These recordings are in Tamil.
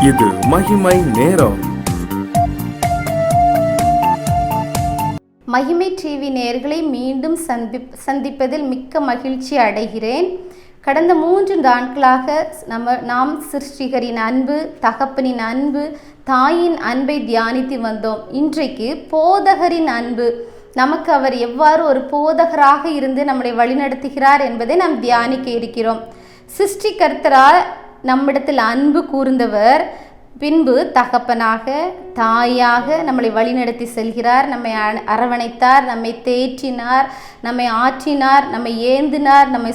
இது மகிமை நேரம். மகிமை டிவி நேயர்களை மீண்டும் சந்திப்பதில் மிக்க மகிழ்ச்சி அடைகிறேன். கடந்த 3 நாட்களாக நாம் சிருஷ்டிகரின் அன்பு, தகப்பனின் அன்பு, தாயின் அன்பை தியானித்து வந்தோம். இன்றைக்கு போதகரின் அன்பு, நமக்கு அவர் எவ்வாறு ஒரு போதகராக இருந்து நம்மளை வழிநடத்துகிறார் என்பதை நாம் தியானிக்க இருக்கிறோம். சிருஷ்டிகர்த்தரால் நம்மிடத்தில் அன்பு கூர்ந்தவர் பின்பு தகப்பனாக, தாயாக நம்மளை வழிநடத்தி செல்கிறார். நம்மை அரவணைத்தார், நம்மை தேற்றினார், நம்மை ஆற்றினார், நம்மை ஏந்தினார், நம்மை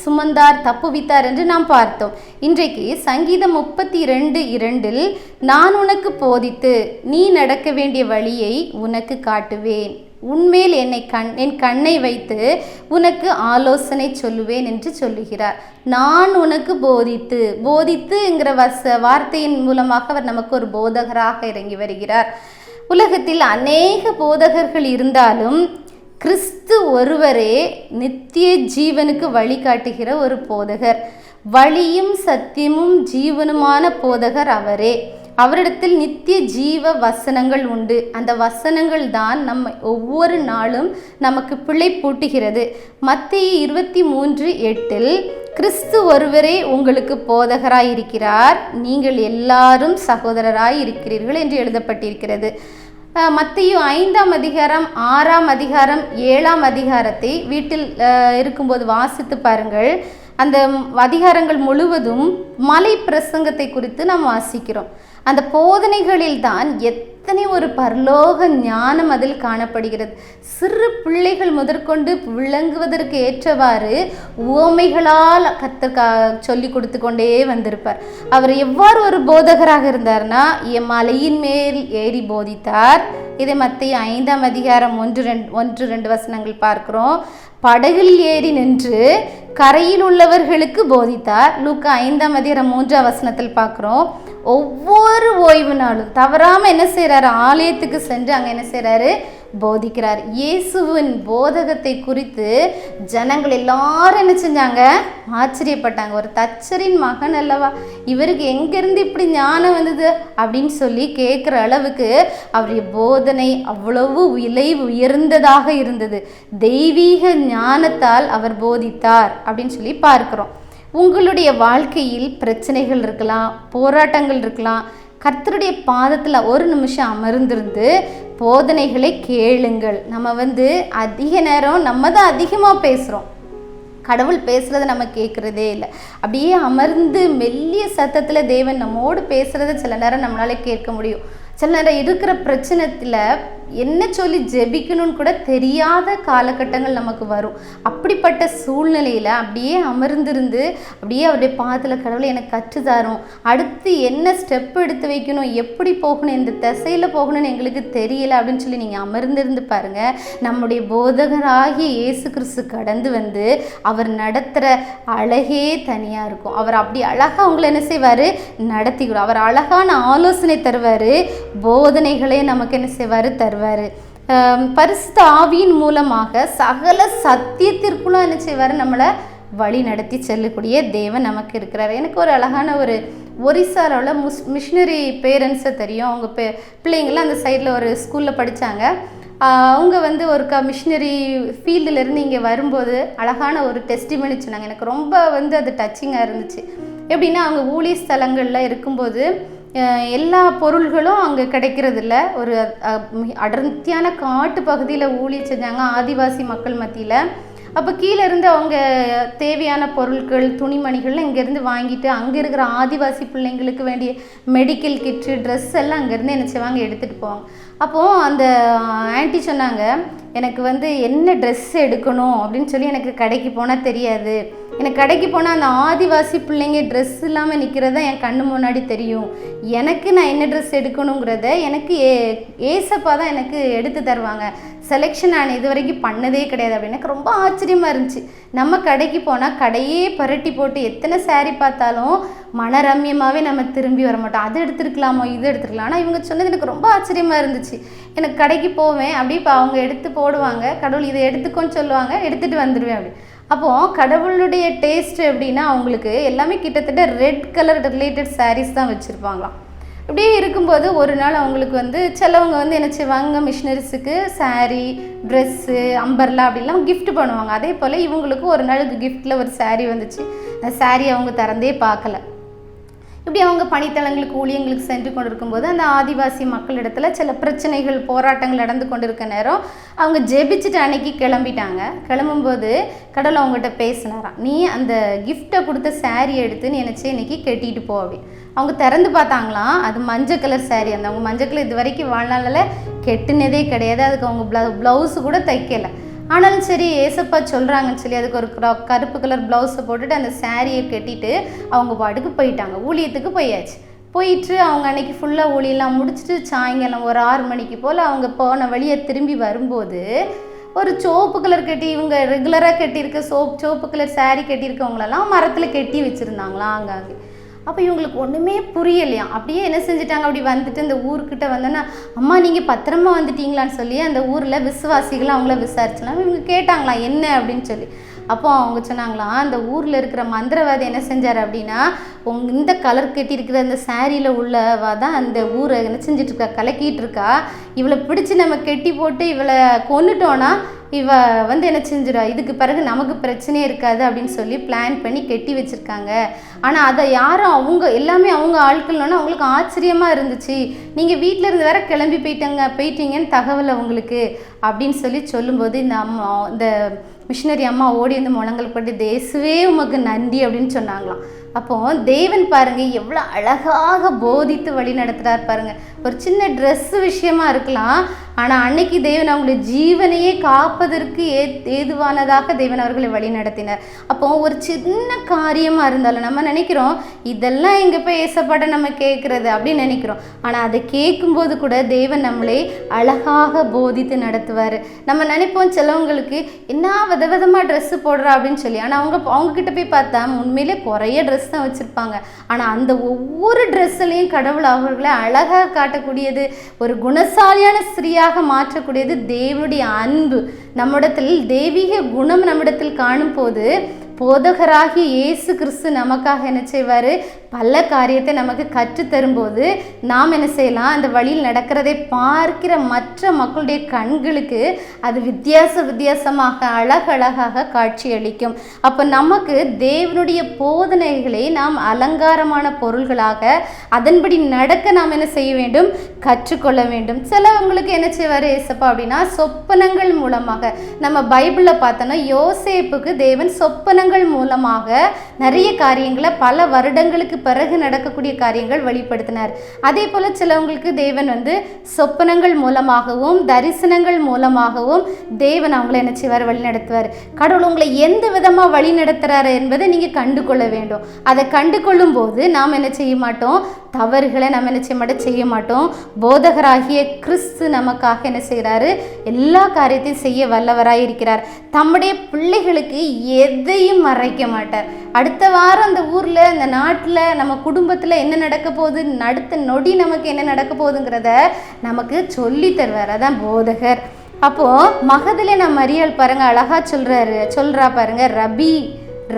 சுமந்தார், தப்புவித்தார் என்று நாம் பார்த்தோம். இன்றைக்கு சங்கீதம் 32:2 நான் உனக்கு போதித்து நீ நடக்க வேண்டிய வழியை உனக்கு காட்டுவேன், உன்மேல் என் கண்ணை வைத்து உனக்கு ஆலோசனை சொல்லுவேன் என்று சொல்லுகிறார். நான் உனக்கு போதித்துங்கிற வார்த்தையின் மூலமாக அவர் நமக்கு ஒரு போதகராக இறங்கி வருகிறார். உலகத்தில் அநேக போதகர்கள் இருந்தாலும் கிறிஸ்து ஒருவரே நித்திய ஜீவனுக்கு வழிகாட்டுகிற ஒரு போதகர். வழியும் சத்தியமும் ஜீவனுமான போதகர் அவரே. அவரிடத்தில் நித்திய ஜீவ வசனங்கள் உண்டு. அந்த வசனங்கள் தான் நம்ம ஒவ்வொரு நாளும் நமக்கு பிழை பூட்டுகிறது. மத்தேயு 23:8 கிறிஸ்து ஒருவரே உங்களுக்கு போதகராய் இருக்கிறார், நீங்கள் எல்லாரும் சகோதரராய் இருக்கிறீர்கள் என்று எழுதப்பட்டிருக்கிறது. மத்தேயு 5:6, 7 வீட்டில் இருக்கும்போது வாசித்து பாருங்கள். அந்த அதிகாரங்கள் முழுவதும் மலை பிரசங்கத்தை குறித்து நாம் வாசிக்கிறோம். அந்த போதனைகளில் தான் எத்தனை ஒரு பரலோக ஞானம் அதில் காணப்படுகிறது. சிறு பிள்ளைகள் முதற்கொண்டு விளங்குவதற்கு ஏற்றவாறு உவமைகளால் சொல்லி கொடுத்து கொண்டே வந்திருப்பார். அவர் எவ்வாறு ஒரு போதகராக இருந்தார்னா, மலையின் மேல் ஏறி போதித்தார். இதை மத்தேயு 5:1-2 பார்க்கிறோம். படகில் ஏறி நின்று கரையில் உள்ளவர்களுக்கு போதித்தார். லூக்கா 5:3 பார்க்கிறோம். ஒவ்வொரு ஓய்வு நாளும் தவறாமல் என்ன செய்கிறாரு, ஆலயத்துக்கு சென்று அங்கே என்ன செய்கிறாரு, போதிக்கிறார். இயேசுவின் போதகத்தை குறித்து ஜனங்கள் எல்லாரும் என்ன செஞ்சாங்க, ஆச்சரியப்பட்டாங்க. ஒரு தச்சரின் மகன் அல்லவா, இவருக்கு எங்கேருந்து இப்படி ஞானம் வந்தது அப்படின்னு சொல்லி கேட்குற அளவுக்கு அவருடைய போதனை அவ்வளவு விலை உயர்ந்ததாக இருந்தது. தெய்வீக ஞானத்தால் அவர் போதித்தார் அப்படின்னு சொல்லி பார்க்கிறோம். உங்களுடைய வாழ்க்கையில் பிரச்சனைகள் இருக்கலாம், போராட்டங்கள் இருக்கலாம். கர்த்தருடைய பாதத்தில் ஒரு நிமிஷம் அமர்ந்திருந்து போதனைகளை கேளுங்கள். நம்ம அதிக நேரம் நம்ம தான் அதிகமாக பேசுகிறோம், கடவுள் பேசுகிறத நம்ம கேட்குறதே இல்லை. அப்படியே அமர்ந்து மெல்லிய சத்தத்தில் தேவன் நம்மோடு பேசுகிறத சில நேரம் நம்மளால கேட்க முடியும். சில நேரம் இருக்கிற பிரச்சனையில் என்ன சொல்லி ஜெபிக்கணும்னு கூட தெரியாத காலகட்டங்கள் நமக்கு வரும். அப்படிப்பட்ட சூழ்நிலையில் அப்படியே அமர்ந்திருந்து அப்படியே அவருடைய பாதத்தில், கடவுளை எனக்கு கற்றுத்தாரும், அடுத்து என்ன ஸ்டெப் எடுத்து வைக்கணும், எப்படி போகணும், இந்த திசையில் போகணும்னு எங்களுக்கு தெரியலை அப்படின்னு சொல்லி நீங்கள் அமர்ந்திருந்து பாருங்கள். நம்முடைய போதகராகிய இயேசு கிறிஸ்து கடந்து அவர் நடத்துகிற அழகே தனியாக இருக்கும். அவர் அப்படி அழகாக அவங்களை என்ன செய்வார், நடத்திக்கிறோம். அவர் அழகான ஆலோசனை தருவார், போதனைகளே நமக்கு என்ன செய்வார், தருவார். பரிசுத்த ஆவியின் மூலமாக சகல சத்தியத்திற்குள்ளும் என்ன செய்வார், நம்மளை வழி நடத்தி செல்லக்கூடிய தேவன் நமக்கு இருக்கிறார். எனக்கு ஒரு அழகான ஒரு ஒரிசாவில் மிஷினரி பேரண்ட்ஸை தெரியும். அவங்க பிள்ளைங்களாம் அந்த சைடில் ஒரு ஸ்கூலில் படித்தாங்க. அவங்க ஒரு மிஷினரி ஃபீல்டிலேருந்து இங்கே வரும்போது அழகான ஒரு டெஸ்டிமனி சொன்னாங்க. எனக்கு ரொம்ப அது டச்சிங்காக இருந்துச்சு. எப்படின்னா, அவங்க ஊழிய ஸ்தலங்களில் இருக்கும்போது எல்லா பொருள்களும் அங்கே கிடைக்கிறதில்ல. ஒரு அடர்த்தியான காட்டு பகுதியில் ஊழியம் செஞ்சாங்க, ஆதிவாசி மக்கள் மத்தியில். அப்போ கீழே இருந்து அவங்க தேவையான பொருட்கள், துணிமணிகள்லாம் இங்கேருந்து வாங்கிட்டு அங்கே இருக்கிற ஆதிவாசி பிள்ளைங்களுக்கு வேண்டிய மெடிக்கல் கிட்டு, ட்ரெஸ் எல்லாம் அங்கேருந்து என்ன செய்வாங்க, எடுத்துகிட்டு போவாங்க. அப்போது அந்த ஆன்ட்டி சொன்னாங்க, எனக்கு என்ன ட்ரெஸ் எடுக்கணும் அப்படின்னு சொல்லி எனக்கு கடைக்கு போனால் தெரியாது. எனக்கு கடைக்கு போனால் அந்த ஆதிவாசி பிள்ளைங்க ட்ரெஸ் இல்லாமல் நிற்கிறத என் கண்ணு முன்னாடி தெரியும். எனக்கு நான் என்ன ட்ரெஸ் எடுக்கணுங்கிறத எனக்கு ஏசப்பா தான் எனக்கு எடுத்து தருவாங்க. செலெக்ஷன் நான் இது வரைக்கும் பண்ணதே கிடையாது அப்படின்னு எனக்கு ரொம்ப ஆச்சரியமாக இருந்துச்சு. நம்ம கடைக்கு போனால் கடையே பரட்டி போட்டு எத்தனை சாரீ பார்த்தாலும் மனரம்யமாகவே நம்ம திரும்பி வர மாட்டோம். அது எடுத்துருக்கலாமோ, இது எடுத்துருக்கலாம். ஆனால் இவங்க சொன்னது எனக்கு ரொம்ப ஆச்சரியமாக இருந்துச்சு. எனக்கு கடைக்கு போவேன், அப்படி இப்போ அவங்க எடுத்து போடுவாங்க, கடவுள் இதை எடுத்துக்கோன்னு சொல்லுவாங்க, எடுத்துகிட்டு வந்துடுவேன். அப்படி அப்போது கடவுளுடைய டேஸ்ட் எப்படின்னா அவங்களுக்கு எல்லாமே கிட்டத்தட்ட ரெட் கலர் ரிலேட்டட் சாரீஸ் தான் வச்சுருப்பாங்களாம். இப்படியே இருக்கும்போது ஒரு நாள் அவங்களுக்கு வந்து சிலவங்க வந்து என்ன செய்வாங்க, மிஷினரிஸுக்கு சாரீ, ட்ரெஸ்ஸு, அம்பர்லா அப்படிலாம் கிஃப்ட் பண்ணுவாங்க. அதே போல் இவங்களுக்கு ஒரு நாளுக்கு கிஃப்ட்டில் ஒரு சாரீ வந்துச்சு. அந்த சாரீ அவங்க திறந்தே பார்க்கல. இப்படி அவங்க பணித்தளங்களுக்கு ஊழியங்களுக்கு சென்று கொண்டு இருக்கும்போது அந்த ஆதிவாசி மக்களிடத்தில் சில பிரச்சனைகள், போராட்டங்கள் நடந்து கொண்டு இருக்க நேரம் அவங்க ஜெபிச்சுட்டு அன்னைக்கு கிளம்பிட்டாங்க. கிளம்பும்போது கடவுள் அவங்ககிட்ட பேசினாராம், நீ அந்த கிஃப்டை கொடுத்த சாரீ எடுத்து நீ நினச்சி இன்னைக்கு கட்டிட்டு போ அப்படி. அவங்க திறந்து பார்த்தாங்களாம், அது மஞ்சள் கலர் சாரீ. அந்த அவங்க மஞ்சள் கலர் இது வரைக்கும் வாழ்நாளில் கெட்டுனதே கிடையாது. அதுக்கு அவங்க ப்ளவுஸு கூட தைக்கலை. ஆனாலும் சரி ஏசப்பா சொல்கிறாங்கன்னு சொல்லி அதுக்கு ஒரு கருப்பு கலர் ப்ளவுஸை போட்டுட்டு அந்த சாரியை கட்டிட்டு அவங்க பாட்டுக்கு போயிட்டாங்க. ஊழியத்துக்கு போயிட்டு அவங்க அன்றைக்கி ஃபுல்லாக ஊழியெல்லாம் முடிச்சுட்டு சாயங்காலம் ஒரு 6 மணிக்கு போல் அவங்க போன வழியை திரும்பி வரும்போது ஒரு சிவப்பு கலர் கட்டி, இவங்க ரெகுலராக கட்டியிருக்க சிவப்பு கலர் சாரீ கட்டியிருக்கவங்களெல்லாம் மரத்தில் கட்டி வச்சுருந்தாங்களாம் ஆங்காங்கே. அப்போ இவங்களுக்கு ஒன்றுமே புரியலையாம். அப்படியே என்ன செஞ்சுட்டாங்க, அப்படி வந்துட்டு இந்த ஊருக்கிட்ட வந்தோன்னா, அம்மா நீங்கள் பத்திரமா வந்துட்டீங்களான்னு சொல்லி அந்த ஊரில் விசுவாசிகள் அவங்கள விசாரிச்சலாம். இவங்க கேட்டாங்களாம் என்ன அப்படின்னு சொல்லி. அப்போ அவங்க சொன்னாங்களாம், அந்த ஊரில் இருக்கிற மந்திரவாதி என்ன செஞ்சார் அப்படின்னா, இந்த கலர் கட்டியிருக்கிற அந்த சாரியில் உள்ளவா தான் அந்த ஊரை என்ன செஞ்சிட்ருக்கா, கலக்கிட்டு இருக்கா. இவளை பிடிச்சி நம்ம கெட்டி போட்டு இவளை கொண்டுட்டோன்னா இவ வந்து என்ன செஞ்சிடா, இதுக்கு பிறகு நமக்கு பிரச்சனையே இருக்காது அப்படின்னு சொல்லி பிளான் பண்ணி கெட்டி வச்சுருக்காங்க. ஆனால் அதை யாரும் அவங்க எல்லாமே அவங்க ஆட்கள்னோன்னா அவங்களுக்கு ஆச்சரியமாக இருந்துச்சு. நீங்கள் வீட்டில் இருந்து வேற கிளம்பி போயிட்டீங்கன்னு தகவல் அவங்களுக்கு அப்படின்னு சொல்லி சொல்லும்போது இந்த மிஷினரி அம்மா ஓடி வந்து முழங்கல் பட்டு தேசுவே உமக்கு நன்றி அப்படின்னு சொன்னாங்களாம். அப்போது தேவன் பாருங்கள் எவ்வளோ அழகாக போதித்து வழி நடத்துகிறார் பாருங்கள். ஒரு சின்ன ட்ரெஸ்ஸு விஷயமா இருக்கலாம், ஆனால் அன்னைக்கு தேவன் அவங்களுடைய ஜீவனையே காப்பதற்கு ஏதுவானதாக தேவன் அவர்களை வழி நடத்தினார். அப்போது ஒரு சின்ன காரியமாக இருந்தாலும் நம்ம நினைக்கிறோம் இதெல்லாம் எங்கே போய் ஏசப்பாட்ட நம்ம கேட்குறது அப்படின்னு நினைக்கிறோம். ஆனால் அதை கேட்கும்போது கூட தேவன் நம்மளை அழகாக போதித்து நடத்துவார். நம்ம நினைப்போம் சிலவங்களுக்கு என்ன விதவிதமாக ட்ரெஸ்ஸு போடுறா அப்படின்னு சொல்லி. ஆனால் அவங்கக்கிட்ட போய் பார்த்தா உண்மையிலே குறைய ட்ரெஸ் தான் வச்சுருப்பாங்க. ஆனால் அந்த ஒவ்வொரு ட்ரெஸ்ஸுலேயும் கடவுள் அவர்களை அழகாக காட்டக்கூடியது, ஒரு குணசாலியான ஸ்திரீயாக மாற்றக்கூடியது தேவனுடைய அன்பு. நம்மிடத்தில் தெய்வீக குணம் நம்மிடத்தில் காணும் போது போதகராகிய இயேசு கிறிஸ்து நமக்காக என்ன செய்வார், பல காரியத்தை நமக்கு கற்றுத்தரும்போது நாம் என்ன செய்யலாம், அந்த வழியில் நடக்கிறதை பார்க்கிற மற்ற மக்களுடைய கண்களுக்கு அது வித்தியாசமாக அழகழகாக காட்சியளிக்கும். அப்போ நமக்கு தேவனுடைய போதனைகளை நாம் அலங்காரமான பொருள்களாக அதன்படி நடக்க நாம் என்ன செய்ய வேண்டும், கற்றுக்கொள்ள வேண்டும். சிலவங்களுக்கு என்ன செய்வார் ஏசப்பா அப்படின்னா சொப்பனங்கள் மூலமாக. நம்ம பைபிளில் பார்த்தோன்னா யோசேப்புக்கு தேவன் சொப்பனங்கள் மூலமாக நிறைய காரியங்களை பல வருடங்களுக்கு பிறகு நடக்கக்கூடிய காரியங்கள் வெளிப்படுத்தினார். அதே போல சிலவங்களுக்கு தேவன் வந்து சொப்பனங்கள் மூலமாகவும் தரிசனங்கள் மூலமாகவும் தேவன் அவங்களை என்ன செய்வார், வழி நடத்துவார். கடவுள் உங்களை எந்த விதமாக வழி நடத்துகிறாரு என்பதை நீங்கள் கண்டு கொள்ள வேண்டும். அதை கண்டு கொள்ளும் போது நாம் என்ன செய்ய மாட்டோம், தவறுகளை நம்ம என்ன செய்ய மாட்டோம். போதகராகிய கிறிஸ்து நமக்காக என்ன செய்கிறாரு, எல்லா காரியத்தையும் செய்ய வல்லவராய் இருக்கிறார். தம்முடைய பிள்ளைகளுக்கு எதையும் மறைக்க மாட்டார். அடுத்த வாரம் அந்த ஊரில், இந்த நாட்டில், நம்ம குடும்பத்தில் என்ன நடக்க போகுது, அடுத்த நொடி நமக்கு என்ன நடக்க போகுதுங்கிறத நமக்கு சொல்லி தருவார். அதான் போதகர். அப்போது மகதிலே மரியாள் பாருங்கள் அழகா சொல்கிறா பாருங்க,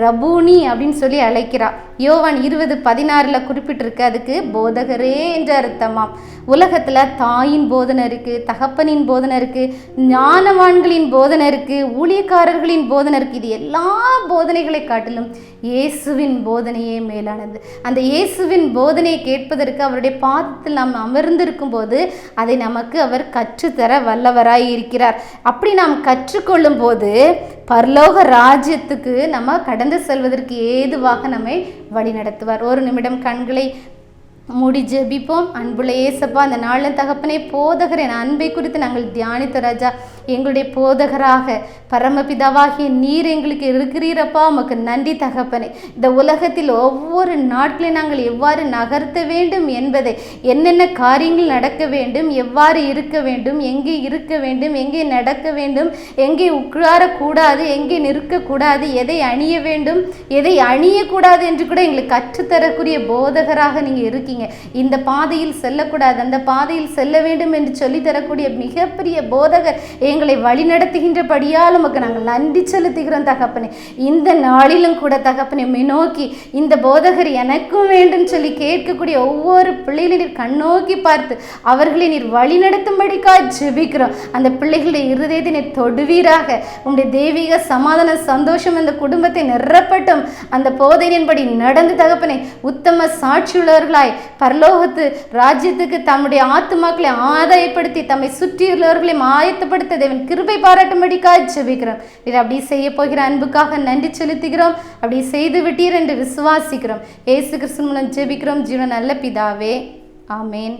ரபூனி அப்படின்னு சொல்லி அழைக்கிறா. யோவான் 20:16 குறிப்பிட்டிருக்கு. அதுக்கு போதகரே என்ற அர்த்தமாம். உலகத்தில் தாயின் போதனை இருக்குது, தகப்பனின் போதனை இருக்குது, ஞானவான்களின் போதனை இருக்குது, ஊழியக்காரர்களின் போதனை இருக்குது. இது எல்லா போதனைகளை காட்டிலும் இயேசுவின் போதனையே மேலானது. அந்த இயேசுவின் போதனையை கேட்பதற்கு அவருடைய பாதத்தில் நாம் அமர்ந்திருக்கும் போது அதை நமக்கு அவர் கற்றுத்தர வல்லவராய் இருக்கிறார். அப்படி நாம் கற்றுக்கொள்ளும் போது பரலோக ராஜ்யத்துக்கு நம்ம கடந்து செல்வதற்கு ஏதுவாக நம்மை வழி நடத்துவார். ஒரு நிமிடம் கண்களை மூடி ஜெபிப்போம். அன்புள்ள ஏசப்பா, அந்த நாளின் தகப்பனே, போதகர் என் அன்பை குறித்து நாங்கள் தியானித்த ராஜா, எங்களுடைய போதகராக பரமபிதாவாகிய நீர் எங்களுக்கு இருக்கிறீரப்பா, உமக்கு நன்றி தகப்பனே. இந்த உலகத்தில் ஒவ்வொரு நாட்களையும் நாங்கள் எவ்வாறு நகர்த்த வேண்டும் என்பதை, என்னென்ன காரியங்கள் நடக்க வேண்டும், எவ்வாறு இருக்க வேண்டும், எங்கே இருக்க வேண்டும், எங்கே நடக்க வேண்டும், எங்கே உட்காரக்கூடாது, எங்கே நிற்கக்கூடாது, எதை அணிய வேண்டும், எதை அணியக்கூடாது என்று கூட எங்களுக்கு கற்றுத்தரக்கூடிய போதகராக நீங்கள் இருக்கீங்க. இந்த பாதையில் செல்லக்கூடாது, அந்த பாதையில் செல்ல வேண்டும் என்று சொல்லி தரக்கூடிய மிகப்பெரிய போதகர் எங்களை வழிநடத்துகின்றபடியால் உமக்கு நாங்கள் நன்றி செலுத்துகிறோம் தகப்பனே. இந்த நாளிலும் கூட தகப்பனே நோக்கி இந்த போதகர் எனக்கும் வேண்டும் சொல்லி கேட்கக்கூடிய ஒவ்வொரு பிள்ளைகளையும் நீர் கண்ணோக்கி பார்த்து அவர்களை நீர் வழிநடத்தும்படிக்காக ஜெபிக்கிறோம். அந்த பிள்ளைகளுடைய இருதயத்தை நீர் தொடுவீராக. உங்களுடைய தெய்வீக சமாதான சந்தோஷம் அந்த குடும்பத்தை நிரப்பட்டும். அந்த போதனையின்படி நடந்து தகப்பனே உத்தம சாட்சியுள்ளவர்களாய் பரலோகத்து ராஜ்யத்துக்கு தம்முடைய ஆத்துமாக்களை ஆதாயப்படுத்தி தம்மை சுற்றியுள்ளவர்களை ஆயத்தப்படுத்த தேவன் கிருபை பாராட்டும்படிக்காக ஜெபிக்கிறோம். நீர் அப்படி செய்ய போகிற அன்புக்காக நன்றி செலுத்துகிறோம். அப்படி செய்து விட்டீர் என்று விசுவாசிக்கிறோம். இயேசு கிறிஸ்து மூலம் ஜெபிக்கிறோம் ஜீவன் நல்ல பிதாவே. ஆமேன்.